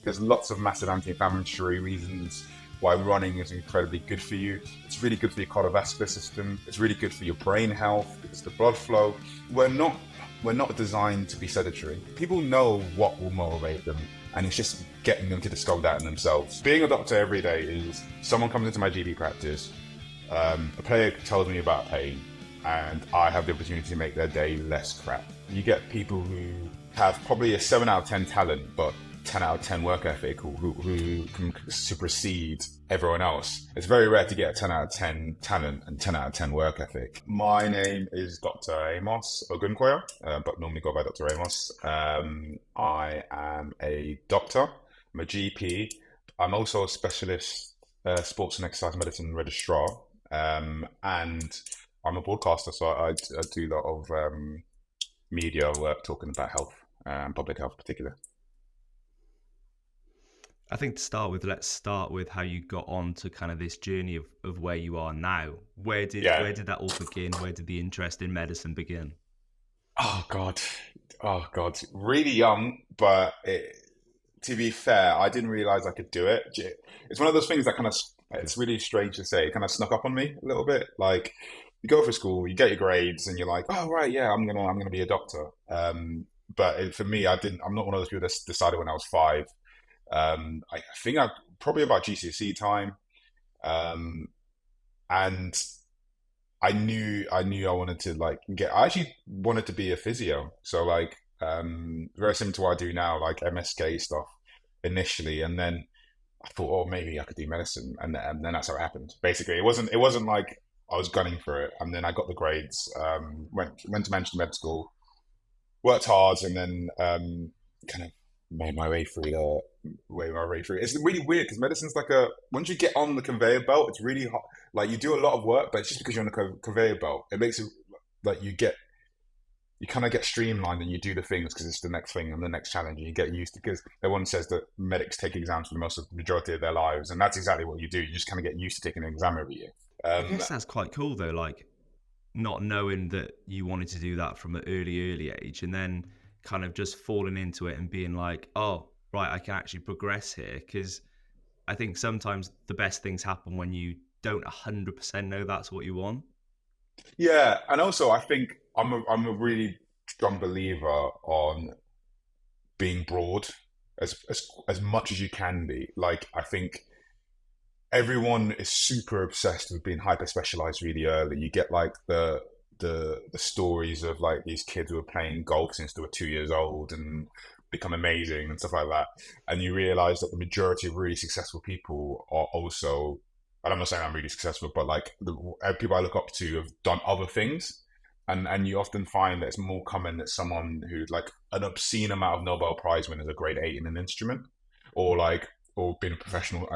There's lots of massive anti-inflammatory reasons why running is incredibly good for you. It's really good for your cardiovascular system. It's really good for your brain health because the blood flow. We're not designed to be sedentary. People know what will motivate them, and it's just getting them to discover that in themselves. Being a doctor every day is someone comes into my GP practice, a player tells me about pain, and I have the opportunity to make their day less crap. You get people who have probably a 7 out of 10 talent, but 10 out of 10 work ethic, who can supersede everyone else. It's very rare to get a 10 out of 10 talent and 10 out of 10 work ethic. My name is Dr Amos Ogunkoya, but normally go by Dr Amos. I am a doctor, I'm a GP. I'm also a specialist sports and exercise medicine registrar, and I'm a broadcaster, so I do a lot of media work talking about health, public health in particular. I think let's start with how you got on to kind of this journey of where you are now. Where did that all begin? Where did the interest in medicine begin? Oh God. Really young, but to be fair, I didn't realize I could do it. It's one of those things that it's really strange to say, it kind of snuck up on me a little bit. Like, you go for school, you get your grades, and you're like, oh right, yeah, I'm gonna be a doctor. But for me, I'm not one of those people that decided when I was 5. I think I probably about GCSE time, and I knew I wanted to I actually wanted to be a physio. So very similar to what I do now, like MSK stuff initially, and then I thought, oh, maybe I could do medicine, and then that's how it happened. Basically, it wasn't like I was gunning for it, and then I got the grades, went to Manchester Med School, worked hard, and then kind of made my way through. It's really weird because medicine's once you get on the conveyor belt, it's really hard. Like, you do a lot of work, but it's just because you're on the conveyor belt, it makes it like you kind of get streamlined, and you do the things because it's the next thing and the next challenge, and you get used to, because everyone says that medics take exams for the majority of their lives, and that's exactly what you do. You just kind of get used to taking an exam every year. I guess that's quite cool though, like not knowing that you wanted to do that from an early age, and then kind of just falling into it and being like, oh right, I can actually progress here. Because I think sometimes the best things happen when you don't 100% know that's what you want. Yeah, and also I think I'm a really strong believer on being broad as much as you can be. Like, I think everyone is super obsessed with being hyper specialized really early. You get like the stories of like these kids who are playing golf since they were 2 years old and become amazing and stuff like that, and you realize that the majority of really successful people are also, and I'm not saying I'm really successful, but like the people I look up to have done other things, and you often find that it's more common that someone who's like an obscene amount of Nobel Prize winners, a grade 8 in an instrument, or been a professional.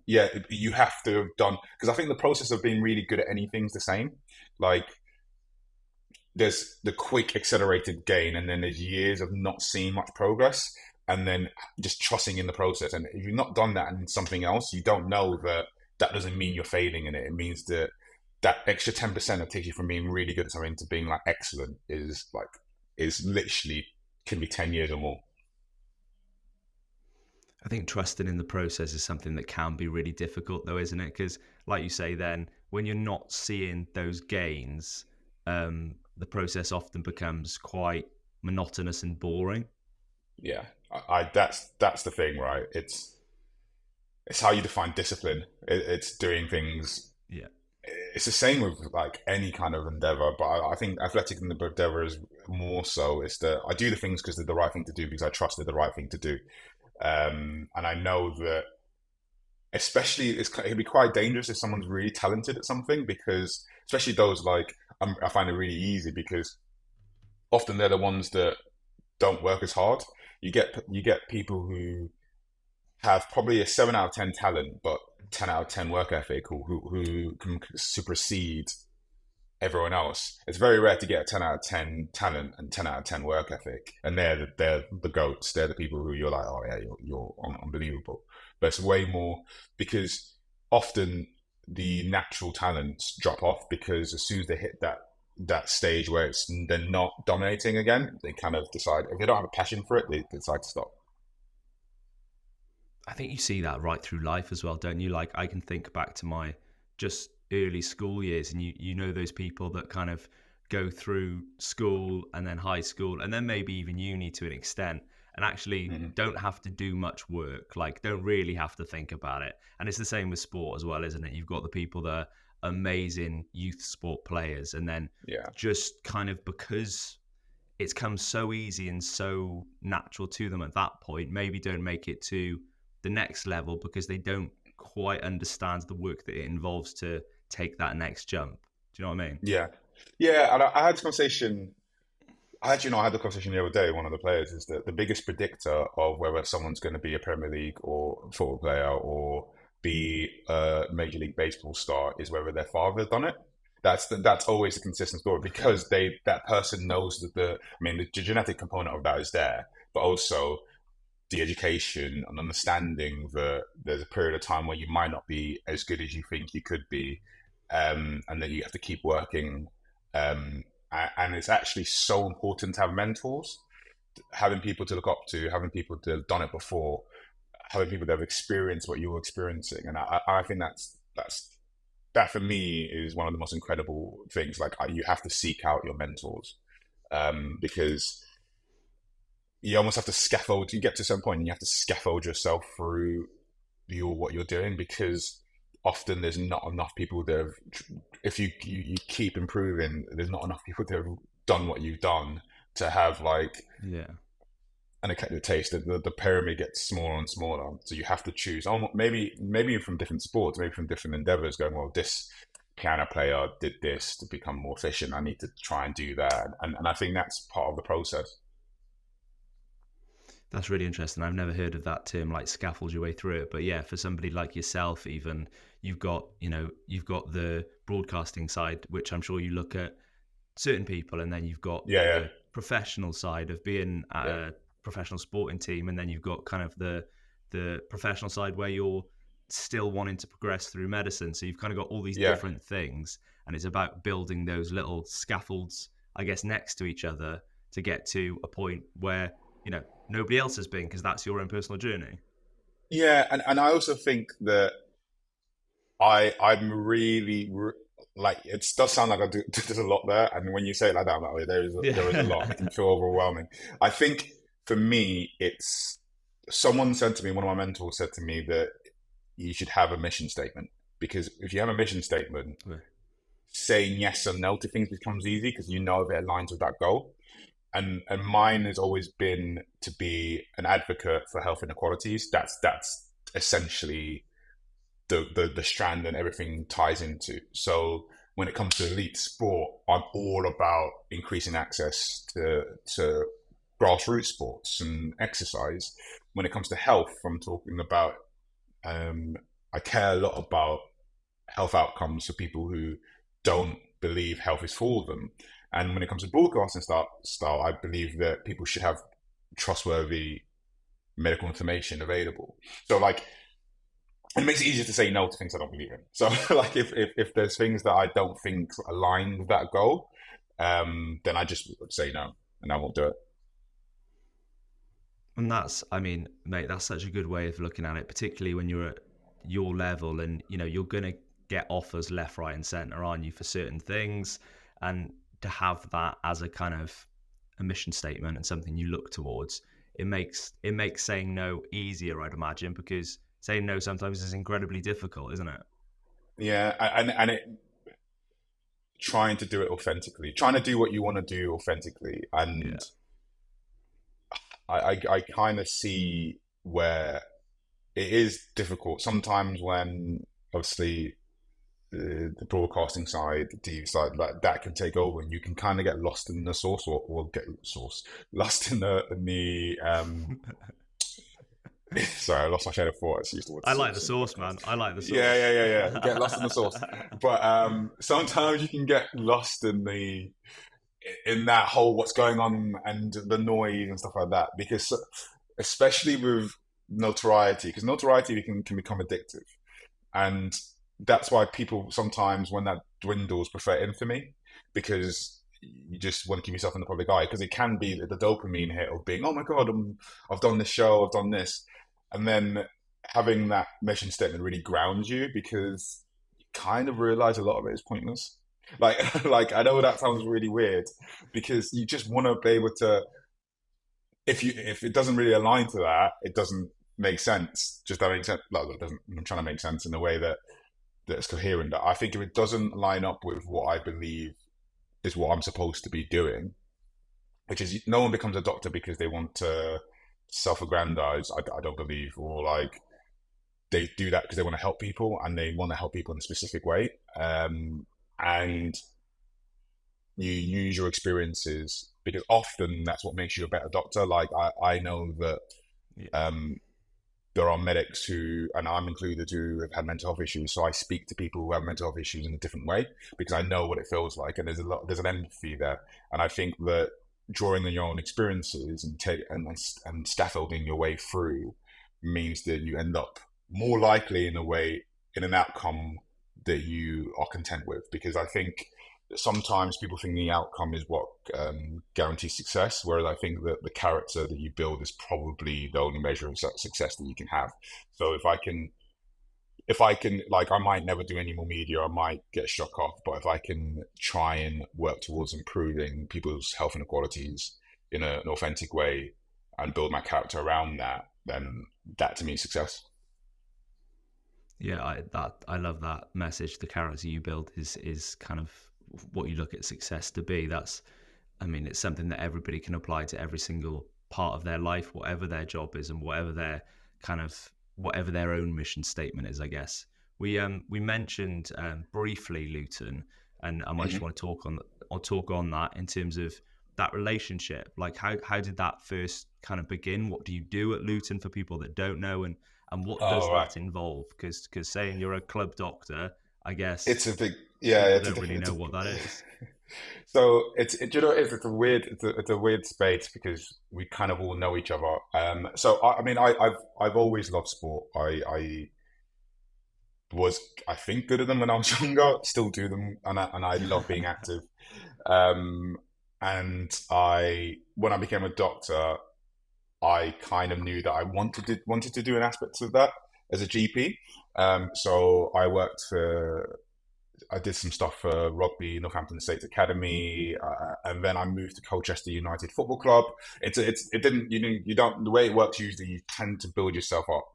You have to have done, because I think the process of being really good at anything is the same. Like, there's the quick accelerated gain, and then there's years of not seeing much progress, and then just trusting in the process. And if you've not done that in something else, you don't know that doesn't mean you're failing in it. It means that extra 10% that takes you from being really good at something to being like excellent is literally can be 10 years or more. I think trusting in the process is something that can be really difficult though, isn't it? Because like you say, then when you're not seeing those gains, the process often becomes quite monotonous and boring. Yeah, that's the thing, right? It's how you define discipline. It's doing things. Yeah, it's the same with like any kind of endeavor, but I think athletic endeavor is more so. It's that I do the things because they're the right thing to do, because I trust they're the right thing to do, and I know that. Especially, it can be quite dangerous if someone's really talented at something, because especially those I find it really easy because often they're the ones that don't work as hard. You get people who have probably a 7 out of 10 talent, but 10 out of 10 work ethic, who can supersede everyone else. It's very rare to get a 10 out of 10 talent and 10 out of 10 work ethic, and they're the goats. They're the people who you're like, oh yeah, you're unbelievable. But it's way more because often the natural talents drop off, because as soon as they hit that stage where they're not dominating again, they kind of decide, if they don't have a passion for it, they decide to stop. I think you see that right through life as well, don't you? Like I can think back to my just early school years, and you know those people that kind of go through school and then high school and then maybe even uni to an extent, and actually Mhm. don't have to do much work, like don't really have to think about it. And it's the same with sport as well, isn't it? You've got the people that are amazing youth sport players, and then Yeah. just kind of because it's come so easy and so natural to them at that point, maybe don't make it to the next level because they don't quite understand the work that it involves to take that next jump. Do you know what I mean? Yeah. Yeah. And I had this conversation. I actually know I had the conversation the other day with one of the players is that the biggest predictor of whether someone's going to be a Premier League or football player or be a Major League Baseball star is whether their father has done it. That's always a consistent story because that person knows that the genetic component of that is there, but also the education and understanding that there's a period of time where you might not be as good as you think you could be, and then you have to keep working. And it's actually so important to have mentors, having people to look up to, having people that have done it before, having people that have experienced what you're experiencing. And I think that for me is one of the most incredible things. Like you have to seek out your mentors, because you almost have to scaffold. You get to some point and you have to scaffold yourself through what you're doing because often there's not enough people that have, if you keep improving, there's not enough people that have done what you've done to have like Yeah. an eclectic taste. The pyramid gets smaller and smaller, so you have to choose. Maybe from different sports, maybe from different endeavors. Going, well, this piano player did this to become more efficient. I need to try and do that, and I think that's part of the process. That's really interesting. I've never heard of that term, like scaffold your way through it. But yeah, for somebody like yourself, even you've got the broadcasting side, which I'm sure you look at certain people, and then you've got Yeah, the professional side of being at yeah, a professional sporting team, and then you've got kind of the professional side where you're still wanting to progress through medicine. So you've kind of got all these yeah, different things, and it's about building those little scaffolds, I guess, next to each other to get to a point where nobody else has been because that's your own personal journey. yeah. And I also think that I'm really like it does sound like I do there's a lot there, and when you say it like that, I'm like, oh, there is a lot. It Yeah. can feel overwhelming. I think for me, it's someone said to me, one of my mentors said to me that you should have a mission statement because if you have a mission statement, saying yes or no to things becomes easy because you know if it aligns with that goal. And mine has always been to be an advocate for health inequalities. That's essentially the strand and everything ties into. So when it comes to elite sport, I'm all about increasing access to grassroots sports and exercise. When it comes to health, I'm talking about I care a lot about health outcomes for people who don't believe health is for them. And when it comes to broadcasting style, I believe that people should have trustworthy medical information available. So like it makes it easier to say no to things I don't believe in. So like if there's things that I don't think align with that goal, then I just would say no and I won't do it. And that's, I mean, mate, that's such a good way of looking at it, particularly when you're at your level and, you're going to get offers left, right, and center, aren't you, for certain things. And to have that as a kind of a mission statement and something you look towards, it makes saying no easier, I'd imagine, because saying no sometimes is incredibly difficult, isn't it? Yeah, and it trying to do it authentically, trying to do what you want to do authentically, and Yeah. I kind of see where it is difficult sometimes when obviously the broadcasting side, the TV side, like that can take over, and you can kind of get lost in the source, or get lost in the. Sorry, I lost my train of thought. I used the word I like the source in sauce, man. podcast. I like the Yeah, sauce. yeah, yeah, yeah. Get lost in the source, but sometimes you can get lost in that whole what's going on and the noise and stuff like that. Because especially with notoriety, because notoriety can become addictive, and that's why people sometimes when that dwindles prefer infamy because you just want to keep yourself in the public eye because it can be the dopamine hit of being oh my god I've done this show, I've done this, and then having that mission statement really grounds you, because you kind of realize a lot of it is pointless. Like, like I know that sounds really weird, because you just want to be able to. If it doesn't really align to that, it doesn't make sense. Just that makes sense. No, it doesn't. I'm trying to make sense in a way that's coherent. I think if it doesn't line up with what I believe is what I'm supposed to be doing, which is no one becomes a doctor because they want to self-aggrandize. I don't believe, or like they do that because they want to help people and they want to help people in a specific way. And you use your experiences because often that's what makes you a better doctor. Like I know that Yeah. there are medics who, and I'm included, who have had mental health issues. So I speak to people who have mental health issues in a different way because I know what it feels like, and there's an empathy there. And I think that drawing on your own experiences and scaffolding your way through means that you end up more likely in an outcome that you are content with. Because I think sometimes people think the outcome is what guarantees success, whereas I think that the character that you build is probably the only measure of success that you can have. So if I can, like, I might never do any more media, I might get struck off, but if I can try and work towards improving people's health inequalities in an authentic way and build my character around that, then that to me is success. Yeah, I love that message. The character you build is kind of what you look at success to be. That's, I mean, it's something that everybody can apply to every single part of their life, whatever their job is and whatever their kind of whatever their own mission statement is, I guess. We mentioned briefly Luton, and I might just Mm-hmm. want to talk on that in terms of that relationship. Like how did that first kind of begin? What do you do at Luton for people that don't know, and what does Oh, right. that involve? Because saying you're a club doctor, I guess It's a big, yeah, people it's a don't really different, know what that is. so you know, it's a weird, it's a weird space because we kind of all know each other. So I mean, I've always loved sport. I was, I think, good at them when I was younger. Still do them, and I love being active. Um, and when I became a doctor, I kind of knew that I wanted to do an aspect of that as a GP. So I did some stuff for rugby, Northampton State Academy, and then I moved to Colchester United Football Club. It didn't you don't the way it works usually you tend to build yourself up,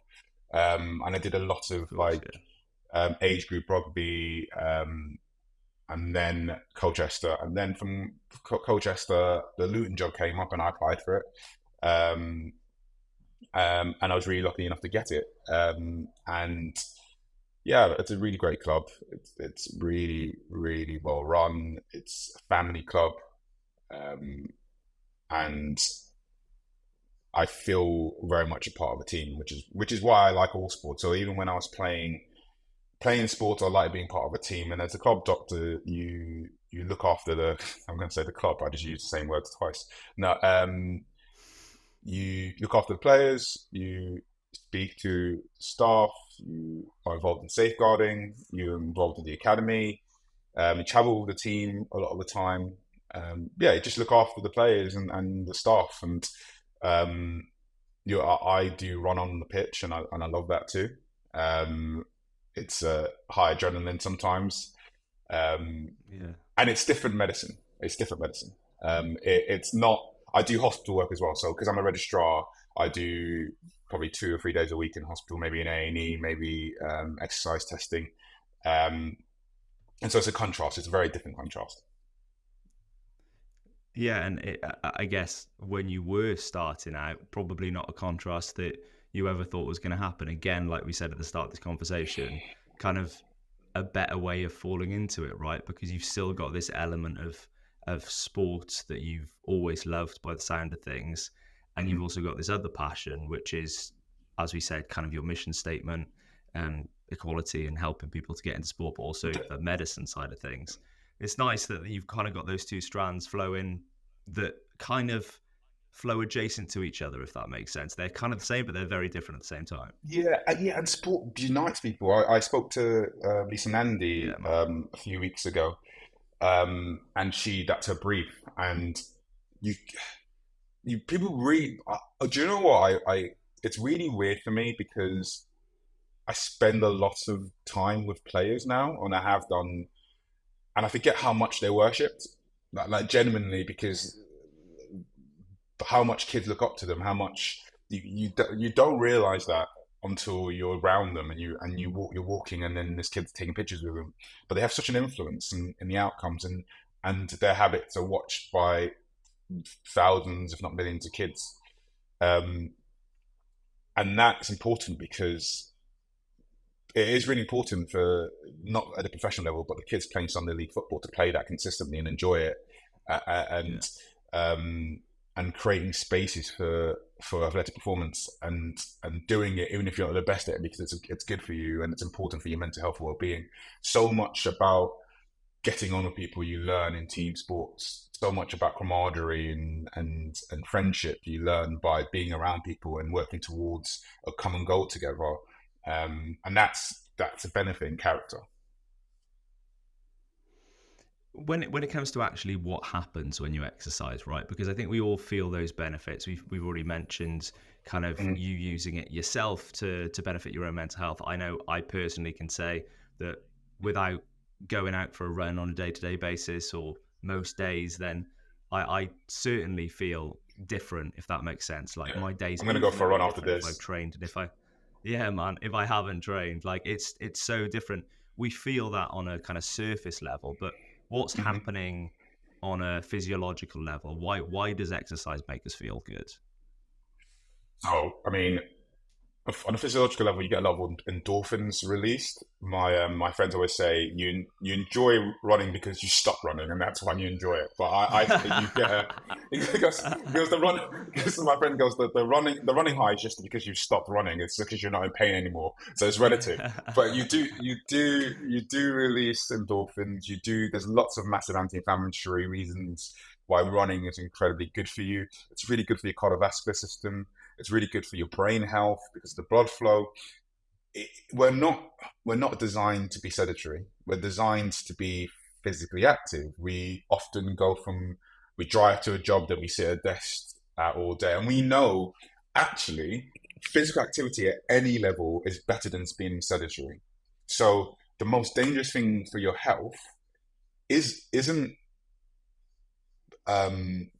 and I did a lot of Of course, like yeah. age group rugby, and then Colchester, and then from Colchester the Luton job came up and I applied for it, um, and I was really lucky enough to get it, and yeah, it's a really great club. It's really really well run. It's a family club, um, and I feel very much a part of a team, which is why I like all sports. So even when I was playing sports, I like being part of a team. And as a club doctor, you look after the. I'm going to say the club. I just used the same words twice. No, you look after the players. You speak to staff. You are involved in safeguarding. You're involved in the academy. You travel with the team a lot of the time. Yeah, you just look after the players and the staff. And um, I do run on the pitch, and I love that too. Um, it's high adrenaline sometimes, um, Yeah. and it's different medicine. It's different medicine. It's not. I do hospital work as well. So because I'm a registrar, I do probably 2 or 3 days a week in hospital, maybe in A&E, maybe exercise testing, um, and so it's a contrast. It's a very different contrast. Yeah, and I guess when you were starting out, probably not a contrast that you ever thought was going to happen. Again, like we said at the start of this conversation, kind of a better way of falling into it, right? Because you've still got this element of sports that you've always loved by the sound of things, and you've Mhm. also got this other passion, which is, as we said, kind of your mission statement and equality and helping people to get into sport, but also the medicine side of things. It's nice that you've kind of got those two strands flowing that kind of flow adjacent to each other, if that makes sense. They're kind of the same, but they're very different at the same time. Yeah, yeah, and sport unites people. I spoke to Lisa Nandy Yeah, man. a few weeks ago, and that's her brief. And you, you people really, do you know what? It's really weird for me because I spend a lot of time with players now, and I have done, and I forget how much they're worshipped, like genuinely, because how much kids look up to them, how much you don't realize that until you're around them, and you're walking, and then this kid's taking pictures with them, but they have such an influence in the outcomes, and their habits are watched by thousands, if not millions, of kids. Um, and that's important because it is really important for, not at a professional level, but the kids playing Sunday league football, to play that consistently and enjoy it, Yeah. um, and creating spaces for athletic performance, and doing it even if you're not the best at it, because it's good for you and it's important for your mental health and well-being. So much about getting on with people you learn in team sports. So much about camaraderie and friendship you learn by being around people and working towards a common goal together. And that's a benefit in character. When it comes to actually what happens when you exercise, right? Because I think we all feel those benefits. We've already mentioned kind of Mm-hmm. you using it yourself to benefit your own mental health. I know I personally can say that without going out for a run on a day-to-day basis or most days, then I certainly feel different, if that makes sense. Like Yeah. my day's I'm gonna go for a infinitely run after different if I've this. trained and yeah, man, if I haven't trained. Like it's so different. We feel that on a kind of surface level, but what's Mm-hmm. happening on a physiological level? Why does exercise make us feel good? So, I mean, on a physiological level, you get a lot of endorphins released. My friends always say you enjoy running because you stop running, and that's why you enjoy it. But I think you get a because the run because my friend goes the running high is just because you've stopped running. It's because you're not in pain anymore, so it's relative. But you do release endorphins. You do. There's lots of massive anti-inflammatory reasons why running is incredibly good for you. It's really good for your cardiovascular system. It's really good for your brain health because of the blood flow. It, we're not we're not designed to be sedentary. We're designed to be physically active. We drive to a job that we sit at a desk at all day, and we know actually physical activity at any level is better than being sedentary. So the most dangerous thing for your health isn't um,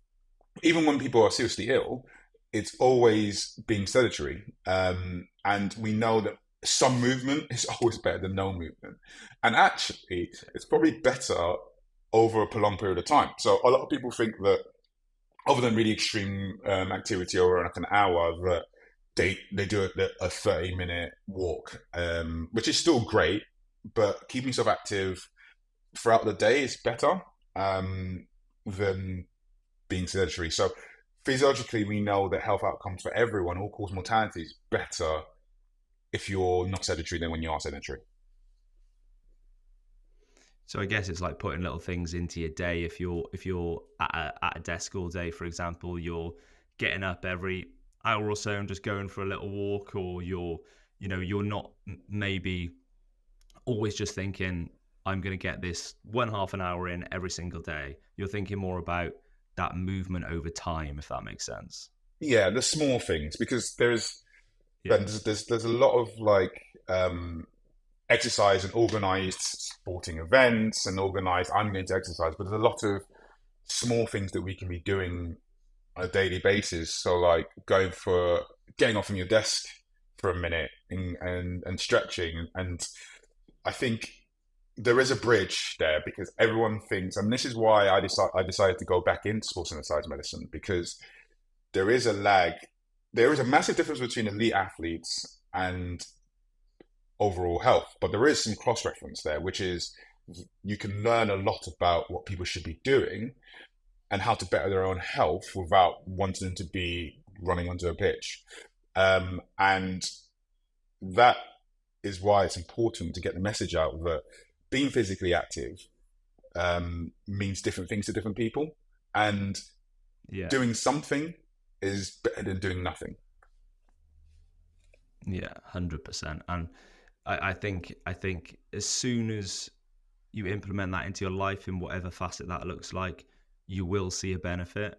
even when people are seriously ill, it's always being sedentary. And we know that some movement is always better than no movement. And actually, it's probably better over a prolonged period of time. So a lot of people think that, other than really extreme activity over like an hour, that they do a 30-minute walk, which is still great, but keeping yourself active throughout the day is better than being sedentary. So physiologically, we know that health outcomes for everyone, all cause mortality, is better if you're not sedentary than when you are sedentary. So I guess it's like putting little things into your day. If you're at a desk all day, for example, you're getting up every hour or so and just going for a little walk, or you're not maybe always just thinking I'm going to get this 1/2 an hour in every single day. You're thinking more about that movement over time, if that makes sense. Yeah, the small things, because Yeah. there's a lot of like exercise and organized sporting events and organized I'm going to exercise, but there's a lot of small things that we can be doing on a daily basis. So like getting off from your desk for a minute and stretching. And I think there is a bridge there, because everyone thinks, and this is why I decided to go back into sports and exercise medicine, because there is a lag. There is a massive difference between elite athletes and overall health, but there is some cross reference there, which is you can learn a lot about what people should be doing and how to better their own health without wanting them to be running onto a pitch. And that is why it's important to get the message out that being physically active means different things to different people, and Yeah. doing something is better than doing nothing. Yeah, 100%. And I think as soon as you implement that into your life in whatever facet that looks like, you will see a benefit.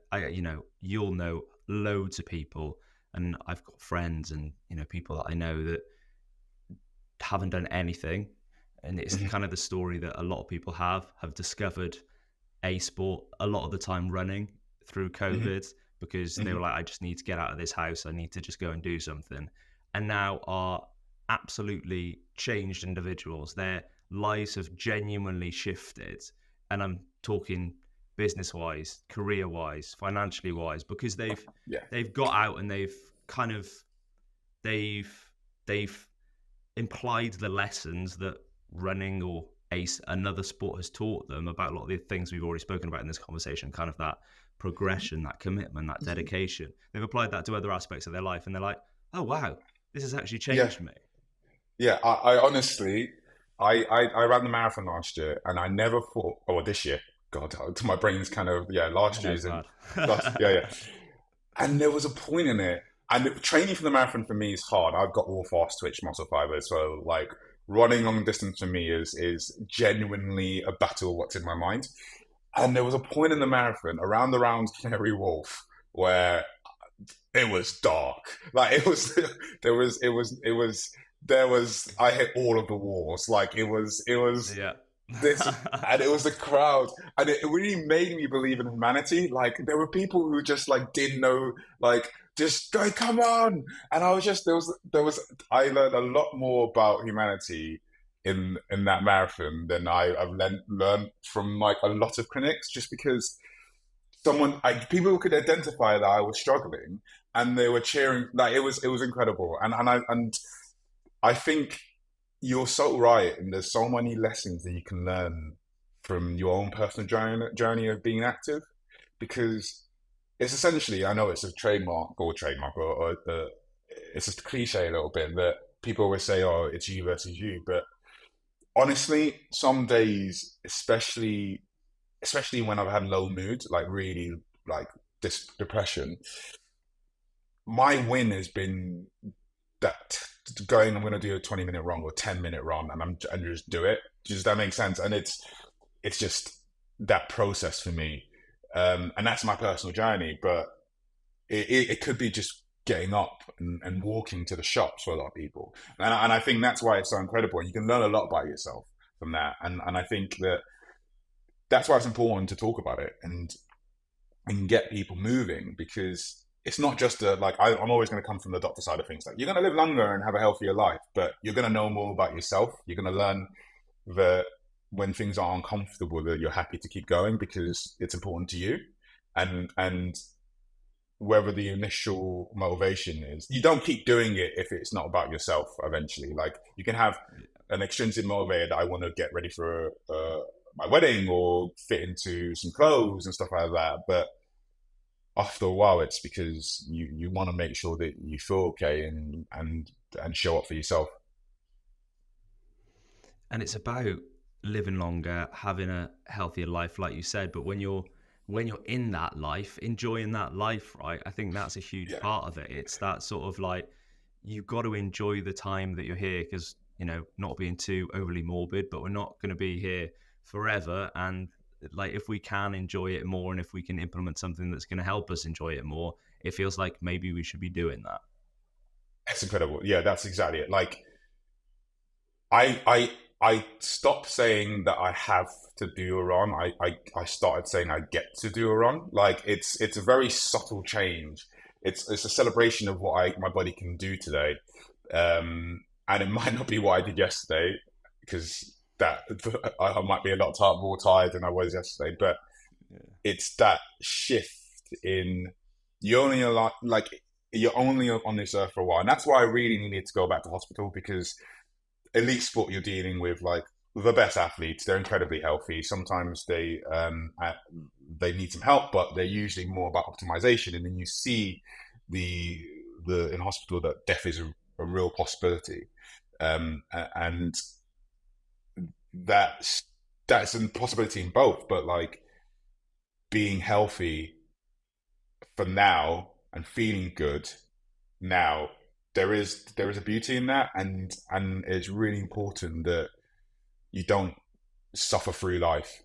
You'll know loads of people, and I've got friends and people that I know that haven't done anything. And it's Mhm. kind of the story that a lot of people have discovered a sport, a lot of the time running through Mhm. COVID, because they Mhm. were like, I just need to get out of this house. I need to just go and do something. And now are absolutely changed individuals. Their lives have genuinely shifted. And I'm talking business wise, career wise, financially wise, because Yeah. they've got out and they've kind of they've they've implied the lessons that running or another sport has taught them about a lot of the things we've already spoken about in this conversation, kind of that progression, that commitment, that dedication. They've applied that to other aspects of their life, and they're like, oh wow, this has actually Yeah. changed me. Yeah. I honestly, I ran the marathon last year, and I never thought, or this year, God, my brain's kind of, yeah, I last know it's year's and mad. yeah, yeah. And there was a point in it, and training for the marathon for me is hard. I've got all fast twitch muscle fibers, so like running long distance for me is genuinely a battle of what's in my mind. And there was a point in the marathon around the round Canary Wharf where it was dark. Like it was, there was. I hit all of the walls. Like it was Yeah. this, and it was the crowd, and it really made me believe in humanity. Like there were people who just like didn't know, like just go, come on, and I was just there was. I learned a lot more about humanity in that marathon than I've learned from like a lot of clinics, just because people could identify that I was struggling, and they were cheering. Like it was incredible, and I think you're so right, and there's so many lessons that you can learn from your own personal journey of being active, because it's essentially, I know it's a trademark, or it's just a cliche a little bit that people always say, "Oh, it's you versus you," but honestly, some days, especially when I've had low mood, like really like this depression, my win has been that going, I'm going to do a 20-minute run or 10-minute run, and just do it. Does that make sense? And it's just that process for me, and that's my personal journey. But it could be just getting up and walking to the shops for a lot of people, and I think that's why it's so incredible. And you can learn a lot about yourself from that, and I think that's why it's important to talk about it and get people moving, because it's not just I'm always going to come from the doctor side of things. Like, you're going to live longer and have a healthier life, but you're going to know more about yourself. You're going to learn that when things are uncomfortable, that you're happy to keep going because it's important to you. And whether the initial motivation is, you don't keep doing it if it's not about yourself. Eventually, like, you can have an extrinsic motivator that I want to get ready for my wedding or fit into some clothes and stuff like that, but after a while it's because you want to make sure that you feel okay and show up for yourself. And it's about living longer, having a healthier life, like you said. But when you're in that life, enjoying that life, right? I think that's a huge Yeah. part of it. It's that sort of like, you've got to enjoy the time that you're here, because, not being too overly morbid, but we're not going to be here forever. And like, if we can enjoy it more, and if we can implement something that's going to help us enjoy it more, it feels like maybe we should be doing that. It's incredible. Yeah, that's exactly it. Like, I stopped saying that I have to do a run. I started saying I get to do a run. Like, it's a very subtle change. It's a celebration of what my body can do today. And it might not be what I did yesterday, because that I might be a lot more tired than I was yesterday. But it's that shift in, you only a lot like you're only on this earth for a while, and that's why I really needed to go back to hospital, because elite sport, you're dealing with like the best athletes. They're incredibly healthy. Sometimes they need some help, but they're usually more about optimization. And then you see the in hospital that death is a real possibility, and that's that's a possibility in both. But like, being healthy for now and feeling good now, there is a beauty in that, and it's really important that you don't suffer through life.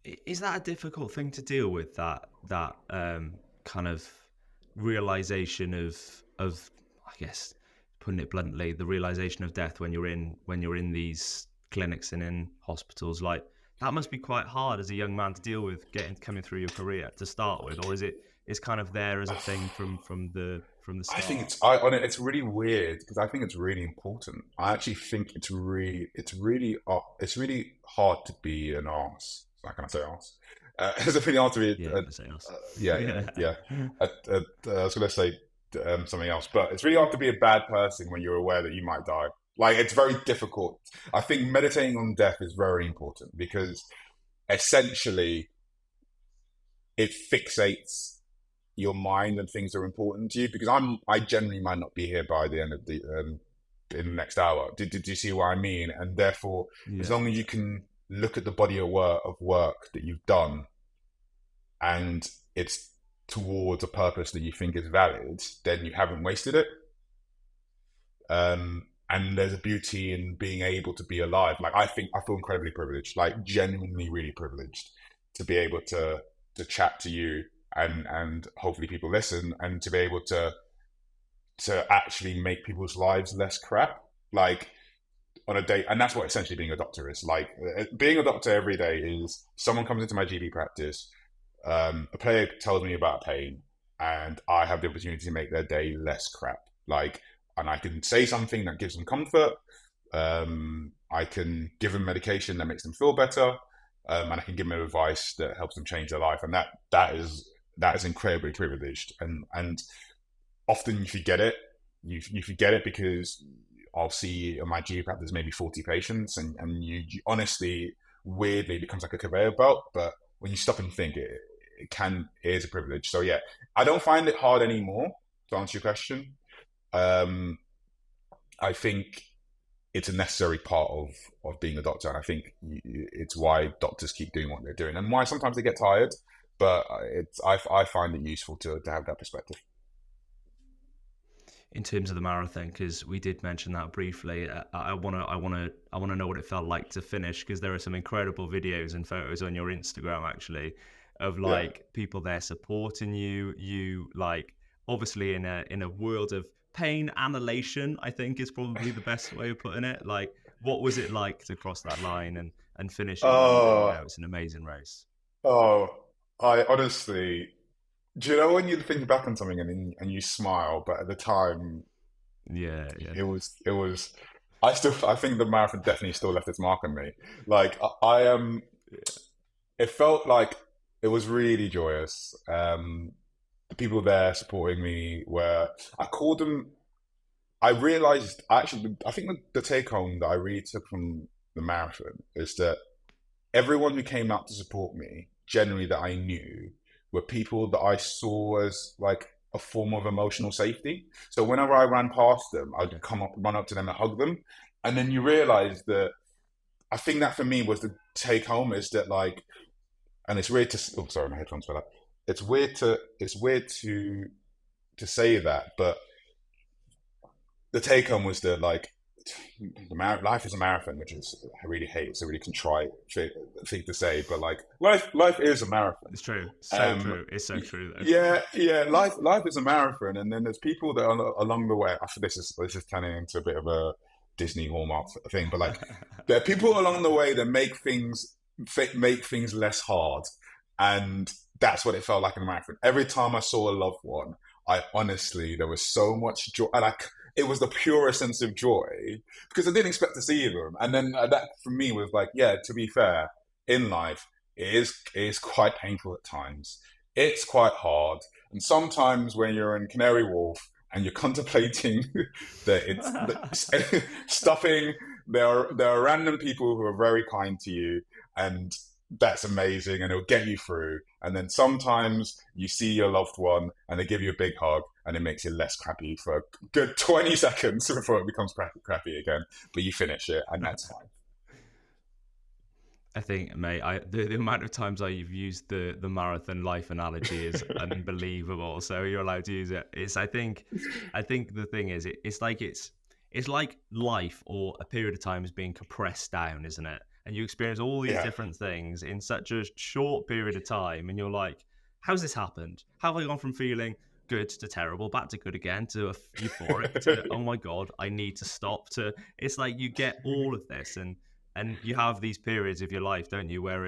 Is that a difficult thing to deal with, that kind of realization of I guess putting it bluntly, the realization of death when you're in these clinics and in hospitals, like that must be quite hard as a young man to deal with coming through your career to start with, or is kind of there as a thing from the I think start? it's really weird because I think it's really important. I actually think it's really hard to be an arse. How can I say arse? It's really hard to be. Yeah, you can say us. Yeah, yeah, Yeah. yeah. I was going to say something else, but it's really hard to be a bad person when you're aware that you might die. Like it's very difficult. I think meditating on death is very important because essentially it fixates your mind and things that are important to you because I generally might not be here by the end of the in the next hour. Did you see what I mean? And therefore, as Yeah. long as you can look at the body of work that you've done and it's towards a purpose that you think is valid, then you haven't wasted it. And there's a beauty in being able to be alive. Like I feel incredibly privileged, like genuinely really privileged to be able to chat to you and hopefully people listen and to be able to actually make people's lives less crap. Like on a day, and that's what essentially being a doctor is. Like being a doctor every day is someone comes into my GP practice, a player tells me about pain, and I have the opportunity to make their day less crap. Like, and I can say something that gives them comfort. I can give them medication that makes them feel better, and I can give them advice that helps them change their life. And that is incredibly privileged. And often you forget it. You forget it because I'll see in my GP practice maybe 40 patients, and you honestly, weirdly, it becomes like a conveyor belt. But when you stop and think, it is a privilege. So yeah, I don't find it hard anymore. To answer your question, um, I think it's a necessary part of being a doctor, and I think it's why doctors keep doing what they're doing, and why sometimes they get tired. But I find it useful to have that perspective. In terms of the marathon, because we did mention that briefly, I wanna know what it felt like to finish, because there are some incredible videos and photos on your Instagram actually of Yeah. like people there supporting you. You like obviously in a world of pain and elation, I think is probably the best way of putting it. Like, what was it like to cross that line and finish it? You know, Oh, it's an amazing race. oh, I honestly, do you know when you think back on something and you smile, but at the time Yeah, yeah, it was. I think the marathon definitely still left its mark on me. Like I am, it felt like it was really joyous. The people there supporting me were. I called them. I realized actually. I think the take home that I really took from the marathon is that everyone who came out to support me, generally that I knew, were people that I saw as like a form of emotional safety. So whenever I ran past them, I'd yeah. run up to them and hug them. And then you realize that I think that for me was the take home is that like, and it's weird to, oh, sorry, my headphones fell out. It's weird to say that, but the take home was that like life is a marathon, which is I really hate. It's a really contrite thing to say, but like life is a marathon. It's true. So Um, true. It's so true though. yeah, yeah. Life is a marathon, and then there's people that are along the way. I feel this is turning into a bit of a Disney Hallmark thing, but like there are people along the way that make things less hard, and that's what it felt like in the marathon. Every time I saw a loved one, I honestly there was so much joy, and it was the purest sense of joy because I didn't expect to see them, and then that for me was like, yeah. To be fair, in life, it is quite painful at times. It's quite hard, and sometimes when you're in Canary Wharf and you're contemplating that stuffing, there are random people who are very kind to you, and that's amazing, and it'll get you through. And then sometimes you see your loved one, and they give you a big hug, and it makes it less crappy for a good 20 seconds before it becomes crappy again. But you finish it, and that's fine. I think, mate, the amount of times I've used the marathon life analogy is unbelievable. So you're allowed to use it. I think the thing is, it's like life or a period of time is being compressed down, isn't it? And you experience all these Yeah, different things in such a short period of time, and you're like, how's this happened? How have I gone from feeling good to terrible, back to good again, to euphoric, to oh my god, I need to stop. To it's like you get all of this, and you have these periods of your life, don't you? Where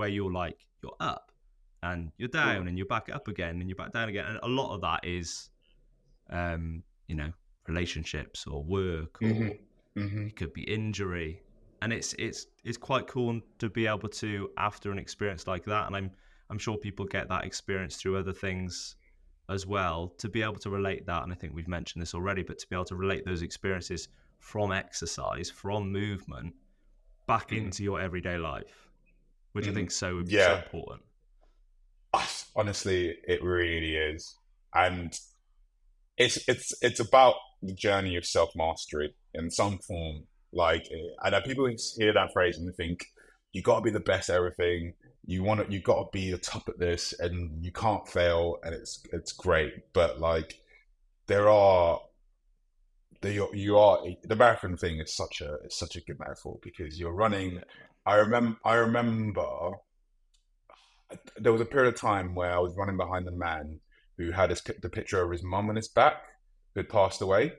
you're like you're up, and you're down, and you're back up again, and you're back down again, and a lot of that is, you know, relationships or work, or it could be injury, and it's quite cool to be able to, after an experience like that, and I'm sure people get that experience through other things as well, to be able to relate that, and I think we've mentioned this already, but to be able to relate those experiences from exercise, from movement, back into your everyday life, which I think so important. Honestly, it really is, and it's about the journey of self mastery in some form. Like, I know people hear that phrase and they think you got to be the best at everything. You got to be the top at this, and you can't fail, and it's great. But like, the marathon thing is such a good metaphor, because you're running. I remember there was a period of time where I was running behind a man who had the picture of his mum on his back, who had passed away,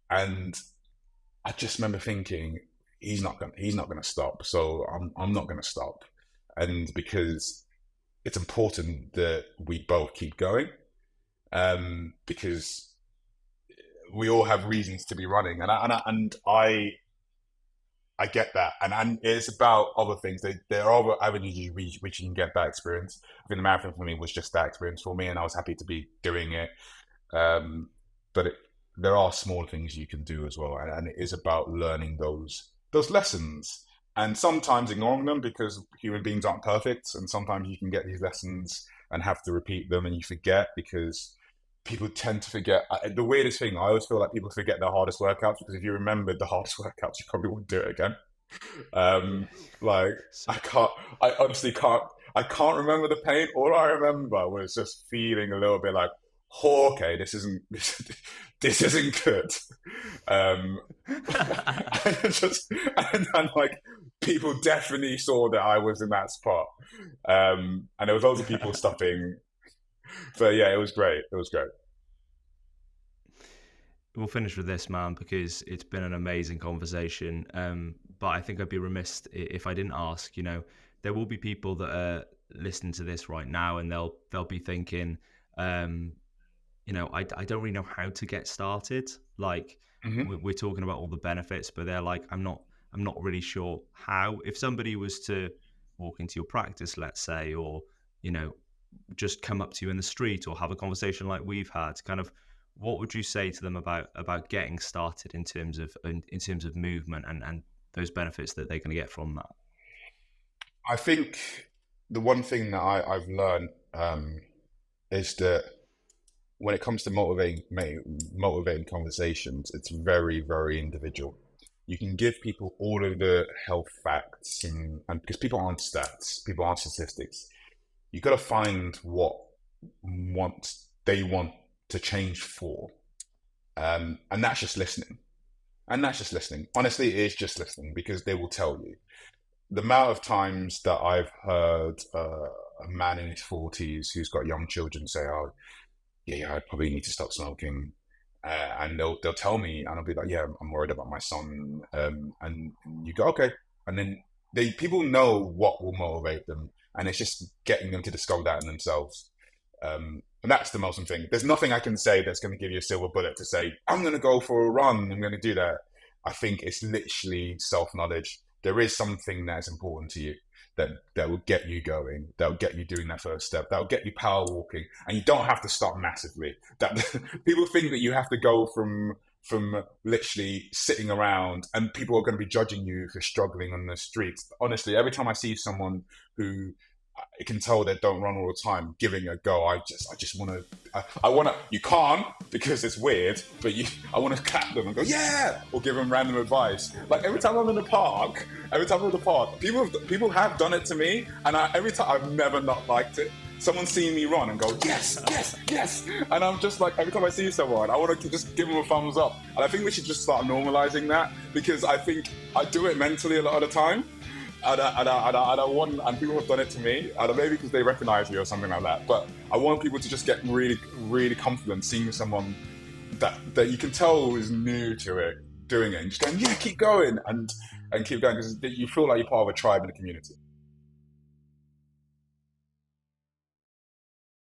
and I just remember thinking, he's not gonna stop, so I'm not gonna stop, and because it's important that we both keep going, because we all have reasons to be running, and I get that, and it's about other things. There are other avenues which you can get that experience. I think the marathon for me was just that experience for me, and I was happy to be doing it. But there are small things you can do as well, and it is about learning those lessons, and sometimes ignoring them, because human beings aren't perfect, and sometimes you can get these lessons and have to repeat them, and you forget, because people tend to forget. The weirdest thing, I always feel like people forget their hardest workouts, because if you remembered the hardest workouts, you probably wouldn't do it again. Like, I honestly can't. I can't remember the pain. All I remember was just feeling a little bit like, oh, okay, this isn't good. And like, people definitely saw that I was in that spot, and there was loads of people stopping. So yeah, it was great. It was great. We'll finish with this, man, because it's been an amazing conversation. But I think I'd be remiss if I didn't ask. You know, there will be people that are listening to this right now, and they'll be thinking, you know, I don't really know how to get started. Like, we're talking about all the benefits, but they're like, I'm not really sure how. If somebody was to walk into your practice, let's say, or, you know, just come up to you in the street or have a conversation like we've had, kind of, what would you say to them about getting started in terms of movement and those benefits that they're going to get from that? I think the one thing that I've learned is that when it comes to motivating conversations, it's very, very individual. You can give people all of the health facts, and because people aren't stats, people aren't statistics. You got to find what they want to change for, and that's just listening. Honestly, it is just listening, because they will tell you. The amount of times that I've heard a man in his 40s who's got young children say, "Oh, yeah, I probably need to stop smoking," and they'll tell me, and I'll be like, "Yeah, I'm worried about my son," and you go, "Okay," and then people know what will motivate them. And it's just getting them to discover that in themselves. And that's the most important thing. There's nothing I can say that's going to give you a silver bullet to say, I'm going to go for a run, I'm going to do that. I think it's literally self-knowledge. There is something that's important to you that will get you going, that will get you doing that first step, that will get you power walking. And you don't have to start massively. That people think that you have to go from literally sitting around, and people are going to be judging you for struggling on the streets. Honestly, every time I see someone who I can tell they don't run all the time giving it a go, I just want to, you can't, because it's weird, but I want to clap them and go, yeah, or give them random advice. Like, every time I'm in the park, people have done it to me, and every time I've never not liked it. Someone's seen me run and go, yes, yes, yes. And I'm just like, every time I see someone, I want to just give them a thumbs up. And I think we should just start normalizing that, because I think I do it mentally a lot of the time. I want, and people have done it to me, and maybe because they recognize you or something like that. But I want people to just get really, really confident seeing someone that you can tell is new to it doing it, and just going, yeah, keep going, and keep going, because you feel like you're part of a tribe in a community.